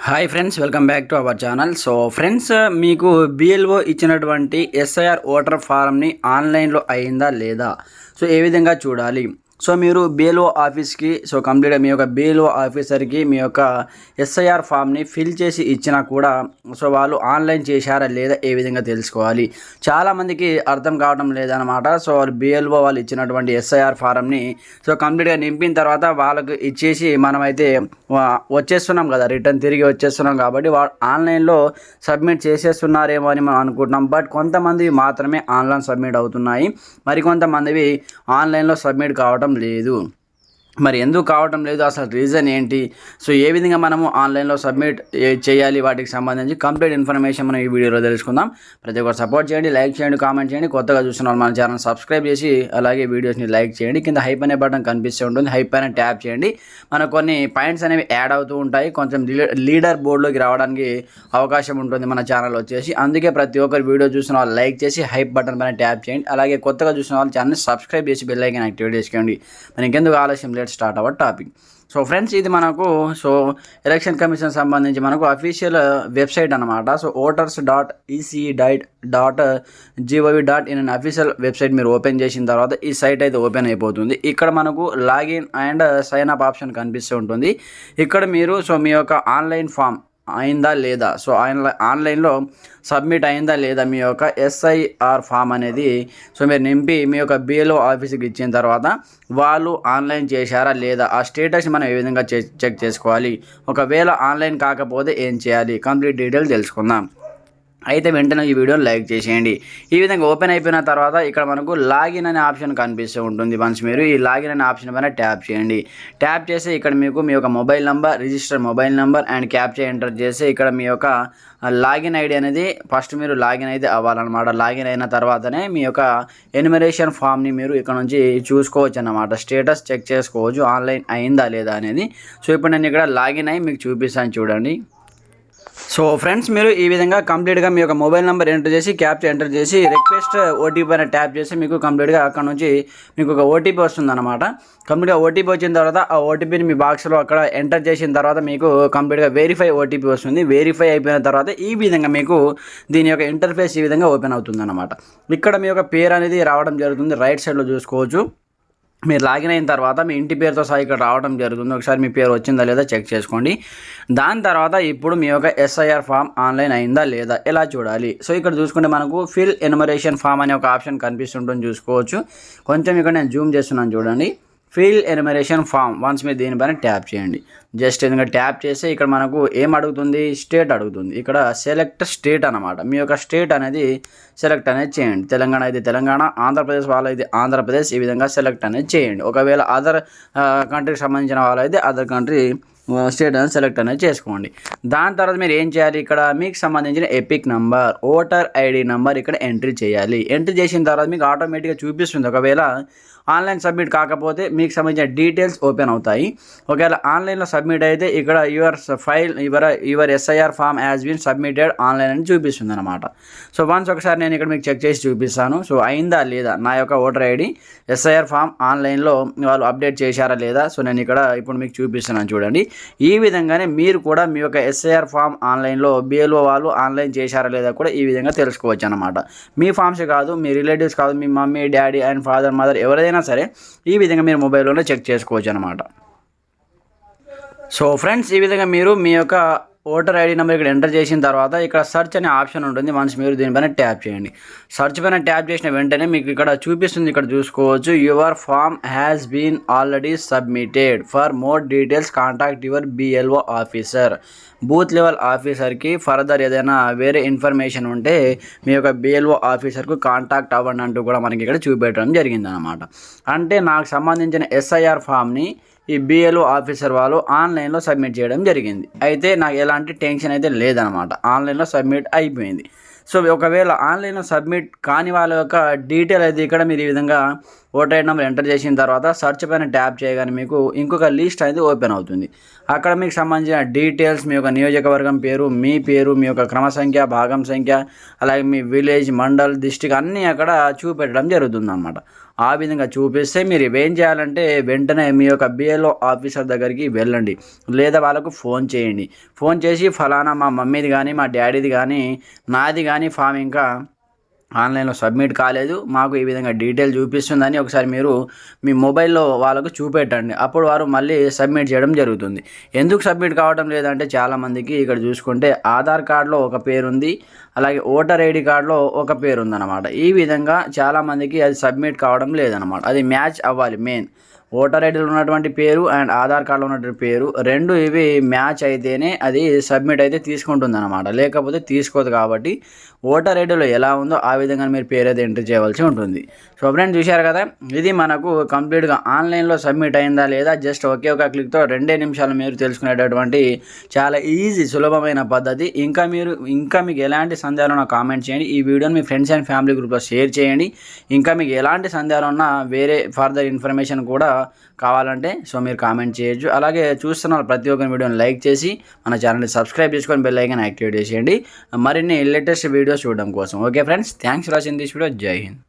Hi friends, welcome back to our channel. So friends, మీకు BLO ఇచ్చినటువంటి SIR voter ఫారంని ఆన్లైన్లో అయిందా లేదా, సో ఏ విధంగా చూడాలి? సో మీరు బిఎల్ఓ ఆఫీస్కి కంప్లీట్గా మీ యొక్క బిఎల్ఓ ఆఫీసర్కి మీ యొక్క ఎస్ఐఆర్ ఫామ్ని ఫిల్ చేసి ఇచ్చినా కూడా వాళ్ళు ఆన్లైన్ చేశారా లేదా ఏ విధంగా తెలుసుకోవాలి? చాలామందికి అర్థం కావడం లేదనమాట. వాళ్ళు బిఎల్ఓ వాళ్ళు ఇచ్చినటువంటి ఎస్ఐఆర్ ఫారంని కంప్లీట్గా నింపిన తర్వాత వాళ్ళకు ఇచ్చేసి మనమైతే వచ్చేస్తున్నాం కదా, రిటర్న్ తిరిగి వచ్చేస్తున్నాం కాబట్టి ఆన్లైన్లో సబ్మిట్ చేసేస్తున్నారేమో అని మనం అనుకుంటున్నాం. బట్ కొంతమంది మాత్రమే ఆన్లైన్ సబ్మిట్ అవుతున్నాయి, మరికొంతమందివి ఆన్లైన్లో సబ్మిట్ కావడం లేదు. మరి ఎందుకు కావటం లేదు, అసలు రీజన్ ఏంటి? ఏ విధంగా మనము ఆన్లైన్లో సబ్మిట్ చేయాలి, వాటికి సంబంధించి కంప్లీట్ ఇన్ఫర్మేషన్ మనం ఈ వీడియోలో తెలుసుకుందాం. ప్రతి ఒక్కరు సపోర్ట్ చేయండి, లైక్ చేయండి, కామెంట్ చేయండి. కొత్తగా చూసిన వాళ్ళు మన ఛానల్ సబ్స్క్రైబ్ చేసి అలాగే వీడియోస్ని లైక్ చేయండి. కింద హైప్ అనే బటన్ కనిపిస్తూ ఉంటుంది, హైప్ పైన ట్యాప్ చేయండి. మనకు కొన్ని పాయింట్స్ అనేవి యాడ్ అవుతూ ఉంటాయి, కొంచెం లీడర్ బోర్డులోకి రావడానికి అవకాశం ఉంటుంది మన ఛానల్ వచ్చేసి. అందుకే ప్రతి ఒక్కరు వీడియో చూసిన వాళ్ళు లైక్ చేసి హైప్ బటన్ పైన ట్యాప్ చేయండి. అలాగే కొత్తగా చూసిన వాళ్ళు ఛానల్ని సబ్స్క్రైబ్ చేసి బెల్ ఐకాన్ యాక్టివేట్ చేసుకోండి. మనకి ఇంకెందుకు ఆలస్యం, స్టార్ట్ అవర్ టాపిక్. ఫ్రెండ్స్, ఇది మనకు ఎలక్షన్ కమిషన్ సంబంధించి మనకు అఫీషియల్ వెబ్సైట్ అనమాట. voters.ec.gov.in అనే అఫీషియల్ వెబ్సైట్ మీరు ఓపెన్ చేసిన తర్వాత ఈ సైట్ అయితే ఓపెన్ అయిపోతుంది. ఇక్కడ మనకు login and sign up option కనిపిస్తూ ఉంటుంది. ఇక్కడ మీరు మీ యొక్క ఆన్లైన్ ఫామ్ అయిందా లేదా, ఆన్లైన్లో సబ్మిట్ అయిందా లేదా మీ యొక్క ఎస్ఐఆర్ ఫామ్ అనేది మీరు నింపి మీ యొక్క బిఎల్ఓ ఆఫీస్కి ఇచ్చిన తర్వాత వాళ్ళు ఆన్లైన్ చేశారా లేదా, ఆ స్టేటస్ మనం ఏ విధంగా చెక్ చేసుకోవాలి, ఒకవేళ ఆన్లైన్ కాకపోతే ఏం చేయాలి, కంప్లీట్ డీటెయిల్ తెలుసుకుందాం. అయితే వెంటనే ఈ వీడియోని లైక్ చేసేయండి. ఈ విధంగా ఓపెన్ అయిపోయిన తర్వాత ఇక్కడ మనకు లాగిన్ అనే ఆప్షన్ కనిపిస్తూ ఉంటుంది. వన్స్ మీరు ఈ లాగిన్ అనే ఆప్షన్ పైన ట్యాప్ చేయండి. ట్యాప్ చేసి ఇక్కడ మీకు మీ యొక్క mobile number, register mobile number and captcha enter చేసి ఇక్కడ మీ యొక్క లాగిన్ ఐడి అనేది ఫస్ట్ మీరు లాగిన్ అయితే అవ్వాలన్నమాట. లాగిన్ అయిన తర్వాతనే మీ యొక్క ఎన్యుమరేషన్ ఫామ్ని మీరు ఇక్కడ నుంచి చూసుకోవచ్చు అన్నమాట. స్టేటస్ చెక్ చేసుకోవచ్చు ఆన్లైన్ అయిందా లేదా అనేది. ఇప్పుడు నేను ఇక్కడ లాగిన్ అయ్యి మీకు చూపిస్తాను, చూడండి. ఫ్రెండ్స్, మీరు ఈ విధంగా కంప్లీట్గా మీ యొక్క మొబైల్ నెంబర్ ఎంటర్ చేసి క్యాప్చా ఎంటర్ చేసి రిక్వెస్ట్ ఓటీపీ అని ట్యాప్ చేసి మీకు కంప్లీట్గా అక్కడ నుంచి మీకు ఒక ఓటీపీ వస్తుందన్నమాట. కంప్లీట్గా ఓటీపీ వచ్చిన తర్వాత ఆ ఓటీపీని మీ బాక్స్లో అక్కడ ఎంటర్ చేసిన తర్వాత మీకు కంప్లీట్గా వెరిఫై ఓటీపీ వస్తుంది. వెరిఫై అయిపోయిన తర్వాత ఈ విధంగా మీకు దీని యొక్క ఇంటర్ఫేస్ ఈ విధంగా ఓపెన్ అవుతుందన్నమాట. ఇక్కడ మీ యొక్క పేరు అనేది రావడం జరుగుతుంది, రైట్ సైడ్లో చూసుకోవచ్చు. మీరు లాగిన్ అయిన తర్వాత మీ ఇంటి పేరుతో సహా ఇక్కడ రావడం జరుగుతుంది. ఒకసారి మీ పేరు వచ్చిందా లేదా చెక్ చేసుకోండి. దాని తర్వాత ఇప్పుడు మీ యొక్క ఎస్ఐఆర్ ఫామ్ ఆన్లైన్ అయిందా లేదా ఎలా చూడాలి? ఇక్కడ చూసుకుంటే మనకు ఫిల్ ఎన్యుమరేషన్ ఫామ్ అనే ఒక ఆప్షన్ కనిపిస్తుంటుంది, చూసుకోవచ్చు. కొంచెం ఇక్కడ నేను జూమ్ చేస్తున్నాను, చూడండి. ఫిల్ ఎన్యుమరేషన్ ఫామ్, వన్స్ మీరు దీనిపైన ట్యాప్ చేయండి. జస్ట్ ఎందుకంటే ట్యాప్ చేస్తే ఇక్కడ మనకు ఏం అడుగుతుంది, స్టేట్ అడుగుతుంది. ఇక్కడ సెలెక్ట్ స్టేట్ అనమాట. మీ యొక్క స్టేట్ అనేది సెలెక్ట్ అనేది చేయండి. తెలంగాణ అయితే తెలంగాణ, ఆంధ్రప్రదేశ్ వాళ్ళైతే ఆంధ్రప్రదేశ్, ఈ విధంగా సెలెక్ట్ అనేది చేయండి. ఒకవేళ అదర్ కంట్రీకి సంబంధించిన వాళ్ళైతే అదర్ కంట్రీ స్టేట్ అనేది సెలెక్ట్ అనేది చేసుకోండి. దాని తర్వాత మీరు ఏం చేయాలి, ఇక్కడ మీకు సంబంధించిన epic number, voter ID number ఇక్కడ ఎంట్రీ చేయాలి. ఎంట్రీ చేసిన తర్వాత మీకు ఆటోమేటిక్గా చూపిస్తుంది. ఒకవేళ ఆన్లైన్ సబ్మిట్ కాకపోతే మీకు సంబంధించిన డీటెయిల్స్ ఓపెన్ అవుతాయి. ఒకవేళ ఆన్లైన్లో సబ్మిట్ అయితే ఇక్కడ your SIR form has been submitted online అని చూపిస్తుంది అనమాట. వన్స్ ఒకసారి నేను ఇక్కడ మీకు చెక్ చేసి చూపిస్తాను. అయిందా లేదా నా యొక్క ఓటర్ ఐడి ఎస్ఐఆర్ ఫామ్ ఆన్లైన్లో వాళ్ళు అప్డేట్ చేశారా లేదా. నేను ఇక్కడ ఇప్పుడు మీకు చూపిస్తున్నాను, చూడండి. ఈ విధంగానే మీరు కూడా మీ యొక్క ఎస్ఐఆర్ ఫామ్ ఆన్లైన్లో బిఎల్ఓ వాళ్ళు ఆన్లైన్ చేశారా లేదా కూడా ఈ విధంగా తెలుసుకోవచ్చు అనమాట. మీ ఫామ్స్ కాదు, మీ రిలేటివ్స్ కాదు, మీ mummy, daddy and father, mother ఎవరైనా సరే ఈ విధంగా మీరు మొబైల్లోనే చెక్ చేసుకోవచ్చు అనమాట. ఫ్రెండ్స్, ఈ విధంగా మీరు మీ యొక్క ఓటర్ ఐడి నెంబర్ ఇక్కడ ఎంటర్ చేసిన తర్వాత ఇక్కడ సెర్చ్ అనే ఆప్షన్ ఉంటుంది. వన్స్ మీరు దీనిపైన ట్యాప్ చేయండి. సెర్చ్ పైన ట్యాప్ చేసిన వెంటనే మీకు ఇక్కడ చూపిస్తుంది, ఇక్కడ చూసుకోవచ్చు. Your form has been already submitted. For more details contact your BLO officer. Booth level ఆఫీసర్కి ఫర్దర్ ఏదైనా వేరే ఇన్ఫర్మేషన్ ఉంటే మీ యొక్క బిఎల్ఓ ఆఫీసర్కు కాంటాక్ట్ అవ్వండి అంటూ కూడా మనకి ఇక్కడ చూపెట్టడం జరిగిందనమాట. అంటే నాకు సంబంధించిన ఎస్ఐఆర్ ఫామ్ని ఈ బిఎల్ఓ ఆఫీసర్ వాళ్ళు ఆన్లైన్లో సబ్మిట్ చేయడం జరిగింది. అయితే నాకు ఎలాంటి టెన్షన్ అయితే లేదనమాట, ఆన్లైన్లో సబ్మిట్ అయిపోయింది. ఒకవేళ ఆన్లైన్లో సబ్మిట్ కాని వాళ్ళ యొక్క డీటెయిల్ అయితే ఇక్కడ మీరు ఈ విధంగా ఓటర్ ఐడి నెంబర్ ఎంటర్ చేసిన తర్వాత సెర్చ్ పైన ట్యాప్ చేయగానే మీకు ఇంకొక లిస్ట్ అనేది ఓపెన్ అవుతుంది. అక్కడ మీకు సంబంధించిన డీటెయిల్స్, మీ యొక్క నియోజకవర్గం పేరు, మీ యొక్క క్రమ సంఖ్య, భాగం సంఖ్య, అలాగే మీ విలేజ్, మండల్, డిస్ట్రిక్ట్ అన్నీ అక్కడ చూపెట్టడం జరుగుతుంది అనమాట. ఆ విధంగా చూపిస్తే మీరు ఏం చేయాలంటే వెంటనే మీ యొక్క బిఎల్ఓ ఆఫీసర్ దగ్గరికి వెళ్ళండి, లేదా వాళ్ళకు ఫోన్ చేయండి. ఫోన్ చేసి ఫలానా మా మమ్మీది కానీ మా డాడీది కానీ నాది కానీ ఫామ్ ఇంకా ఆన్లైన్లో సబ్మిట్ కాలేదు, మాకు ఈ విధంగా డీటెయిల్ చూపిస్తుందని ఒకసారి మీరు మీ మొబైల్లో వాళ్ళకు చూపెట్టండి. అప్పుడు వారు మళ్ళీ సబ్మిట్ చేయడం జరుగుతుంది. ఎందుకు సబ్మిట్ కావడం లేదంటే చాలామందికి ఇక్కడ చూసుకుంటే ఆధార్ కార్డులో ఒక పేరు ఉంది, అలాగే ఓటర్ ఐడి కార్డులో ఒక పేరు ఉందన్నమాట. ఈ విధంగా చాలామందికి అది సబ్మిట్ కావడం లేదన్నమాట. అది మ్యాచ్ అవ్వాలి. మెయిన్ ఓటర్ ఐడిలో ఉన్నటువంటి పేరు అండ్ ఆధార్ కార్డులో ఉన్నటువంటి పేరు రెండు ఇవి మ్యాచ్ అయితేనే అది సబ్మిట్ అయితే తీసుకుంటుంది అనమాట, లేకపోతే తీసుకోదు. కాబట్టి ఓటర్ ఐడిలో ఎలా ఉందో ఆ విధంగా మీరు పేరు అయితే ఎంటర్ చేయవలసి ఉంటుంది. సో ఫ్రెండ్స్ చూశారు కదా, ఇది మనకు కంప్లీట్గా ఆన్లైన్లో సబ్మిట్ అయిందా లేదా జస్ట్ ఒకే ఒక క్లిక్తో 2 నిమిషాలు మీరు తెలుసుకునేటటువంటి చాలా ఈజీ సులభమైన పద్ధతి. ఇంకా మీకు ఎలాంటి సందేహాలు ఉన్నా కామెంట్ చేయండి. ఈ వీడియోని మీ ఫ్రెండ్స్ అండ్ ఫ్యామిలీ గ్రూప్లో షేర్ చేయండి. ఇంకా మీకు ఎలాంటి సందేహాలు ఉన్నా వేరే ఫర్దర్ ఇన్ఫర్మేషన్ కూడా కావాలంటే సో మీరు కామెంట్ చేయొచ్చు. అలాగే చూస్తున్న ప్రతి ఒక్క వీడియోని లైక్ చేసి మన ఛానల్ని సబ్స్క్రైబ్ చేసుకొని బెల్ ఐకాన్ యాక్టివేట్ చేసేయండి మరిన్ని లేటెస్ట్ వీడియోస్ చూడడం కోసం. Okay friends, thanks for watching this video. జై హింద్.